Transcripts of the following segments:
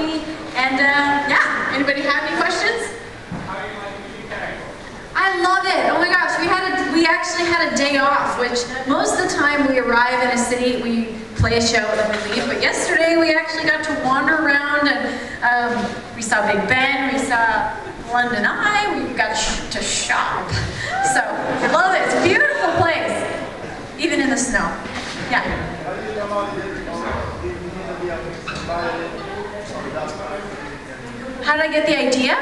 me. And yeah, anybody have any questions? How do you like the UK? I love it. Oh my gosh, we actually had a day off, which most of the time we arrive in a city, we play a show and then we leave. But yesterday we actually got to wander around and we saw Big Ben, we saw London Eye, we got to shop. So I love it. It's a beautiful place, even in the snow. Yeah. How did I get the idea?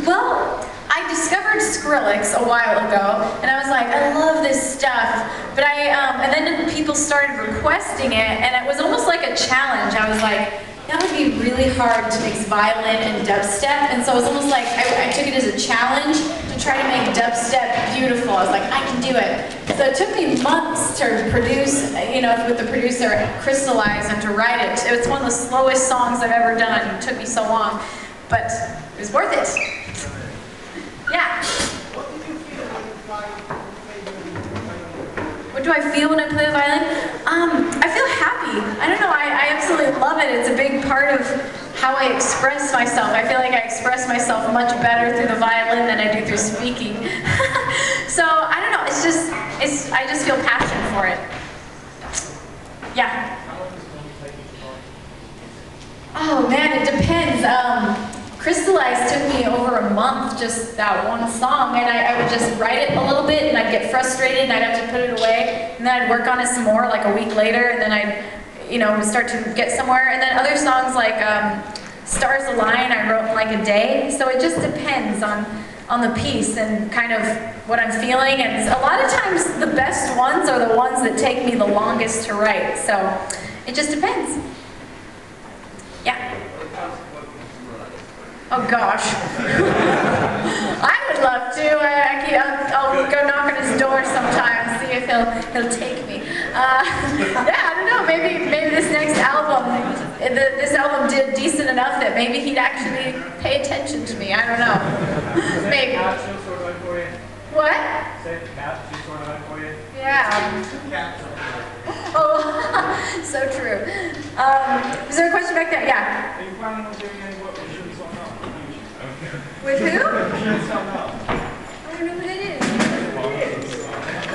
Well, I discovered Skrillex a while ago, and I was like, I love this stuff. But and then people started requesting it, and it was almost like a challenge. I was like, that would be really hard to mix violin and dubstep, and so it was almost like I took it as a challenge to try to make dubstep beautiful. I was like, I can do it. So it took me months to produce, you know, with the producer, crystallize and to write it. It was one of the slowest songs I've ever done. It took me so long, but it was worth it. Yeah. What do I feel when I play the violin? I feel happy. I don't know, I absolutely love it. It's a big part of how I express myself. I feel like I express myself much better through the violin than I do through speaking. So, I don't know, I just feel passion for it. Yeah. Oh man, it depends. Crystallize took me over a month, just that one song, and I would just write it a little bit, and I'd get frustrated, and I'd have to put it away, and then I'd work on it some more, like a week later, and then I'd, you know, start to get somewhere. And then other songs like Stars Align, I wrote in like a day. So it just depends on the piece and kind of what I'm feeling. And a lot of times the best ones are the ones that take me the longest to write. So it just depends. Yeah. Oh gosh. I would love to. I'll go knock on his door sometime, see if he'll take me. Yeah, I don't know. Maybe this next album, this album did decent enough that maybe he'd actually pay attention to me. I don't know. Maybe. What? Yeah. Oh, so true. Is there a question back there? Yeah. Are you planning on doing any work with Shirts or not? With who? Shirts or not? I don't know what it is.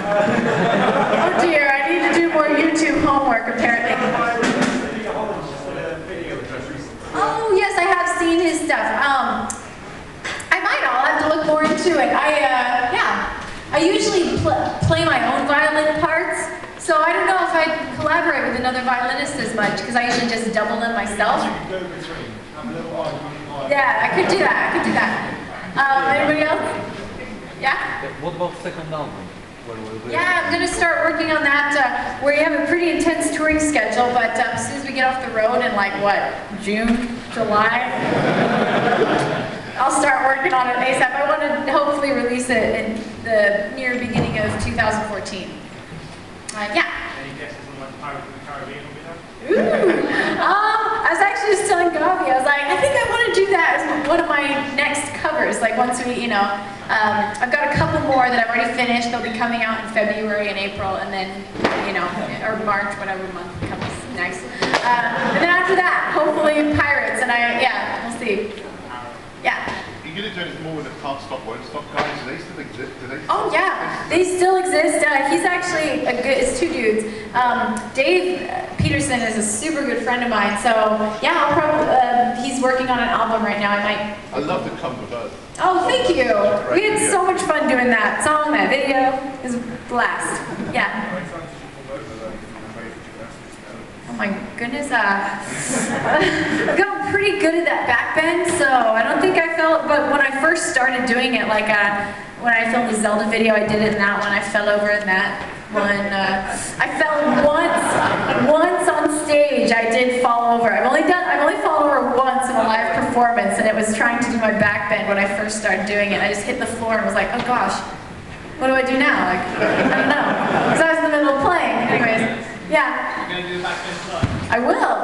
Oh dear, I need to do more YouTube homework apparently. Oh yes, I have seen his stuff. I might. I'll have to look more into it. I usually play my own violin parts, so I don't know if I'd collaborate with another violinist as much, because I usually just double them myself. Yeah, I could do that. Anybody else? Yeah? What about second album? Yeah, I'm going to start working on that. We have a pretty intense touring schedule, but as soon as we get off the road in like, what, June, July? I'll start working on it ASAP. I want to hopefully release it in the near beginning of 2014. Yeah. Any guesses on when Pirates of the Caribbean will be done? Ooh. I was actually just telling Gabi, I was like, I think I want to do that as one of my next covers. Like once we, you know, I've got a couple more that I've already finished. They'll be coming out in February and April, and then, you know, or March, whatever month comes next. And then after that, hopefully Pirates, and yeah, we'll see. Yeah. Are you going to do anything more with the Can't Stop, Won't Stop guys? Do they still exist? Oh yeah, they still exist. He's actually it's two dudes. Dave Peterson is a super good friend of mine, so yeah, I'll probably, he's working on an album right now. I love the cover version. Oh, thank you. We had so much fun doing that song, that video. It was a blast. Yeah. Oh my goodness, I've gotten pretty good at that back bend, so I don't think I felt, but when I first started doing it, like when I filmed the Zelda video, I did it in that one, I fell over in that one. I fell once on stage, I did fall over. I've only fallen over once in a live performance, and it was trying to do my back bend when I first started doing it. I just hit the floor and was like, oh gosh, what do I do now? Like, I don't know, because I was in the middle of playing. Anyways, yeah. You're going to do the back bend slide? I will.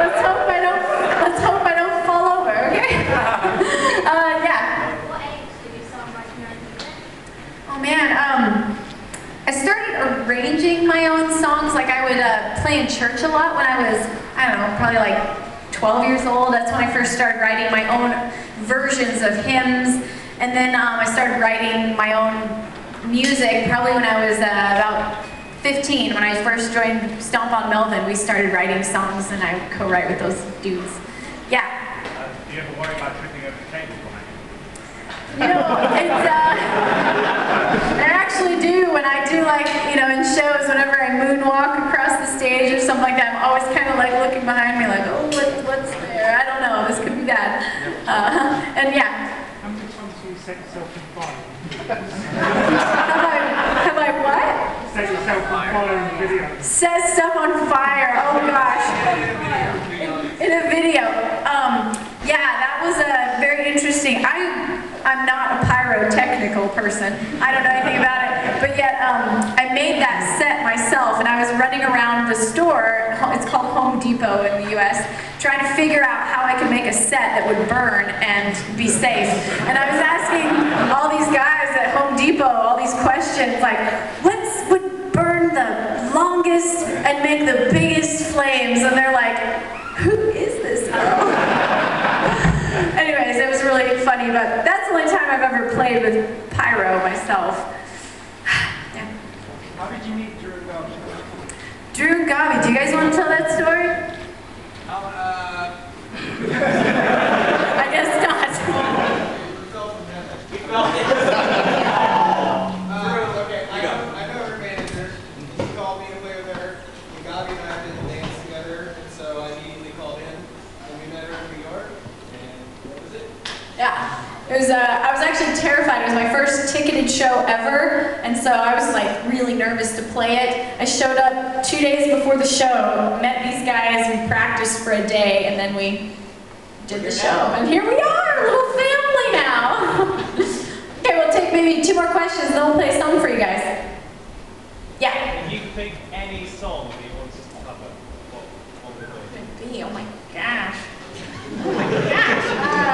Let's hope I don't fall over, okay? Yeah. What age did you start writing your own music? Oh man, I started arranging my own songs. Like I would play in church a lot when I was, I don't know, probably like 12 years old. That's when I first started writing my own versions of hymns. And then I started writing my own music probably when I was about 15. When I first joined Stomp on Melvin, we started writing songs, and I co-write with those dudes. Yeah. Do you ever worry about tripping over the table behind you? You know, it's, I actually do when I do, like, you know, in shows, whenever I moonwalk across the stage or something like that, I'm always kind of like looking behind me like, oh, what's there? I don't know, this could be bad. And yeah. How many times do you set yourself on fire? Have I what? Set yourself on fire in the video. Set stuff on fire, oh gosh. In a video. Yeah, that was a very interesting. I'm not a pyrotechnical person. I don't know anything about it, but yet I made that set myself, and I was running around the store, it's called Home Depot in the US, trying to figure out how I could make a set that would burn and be safe. And I was asking all these guys at Home Depot all these questions like, what would burn the longest and make the biggest flames? And they're like, who is this girl? Anyways, it was really funny, but that's the only time I've ever played with pyro myself. Yeah. How did you meet Drew and Gabi? Drew and Gabi, do you guys want to tell that story? I guess not. Okay, I know her manager. She called me to play with her. And Gabi and I did a dance together, and so I immediately called in. And we met her in New York, and that was it. Yeah. It was, I was actually terrified. It was my first ticketed show ever, and so I was like really nervous to play it. I showed up 2 days before the show, met these guys, we practiced for a day, and then we did the show. And here we are, a little family now. Okay, we'll take maybe 2 more questions, then we'll play a song for you guys. Yeah. If you could pick any song that you wanted to cover, what would it be? Oh my gosh. Oh my gosh.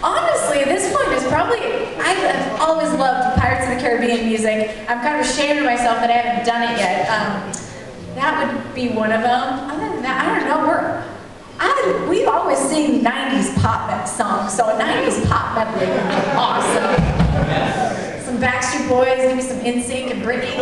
Honestly, at this point, it's probably, I've always loved Pirates of the Caribbean music. I'm kind of ashamed of myself that I haven't done it yet. That would be one of them. Other than that, I don't know. We've always seen 90s pop songs, so a 90s pop medley would be awesome. Some Backstreet Boys, maybe some NSYNC and Britney.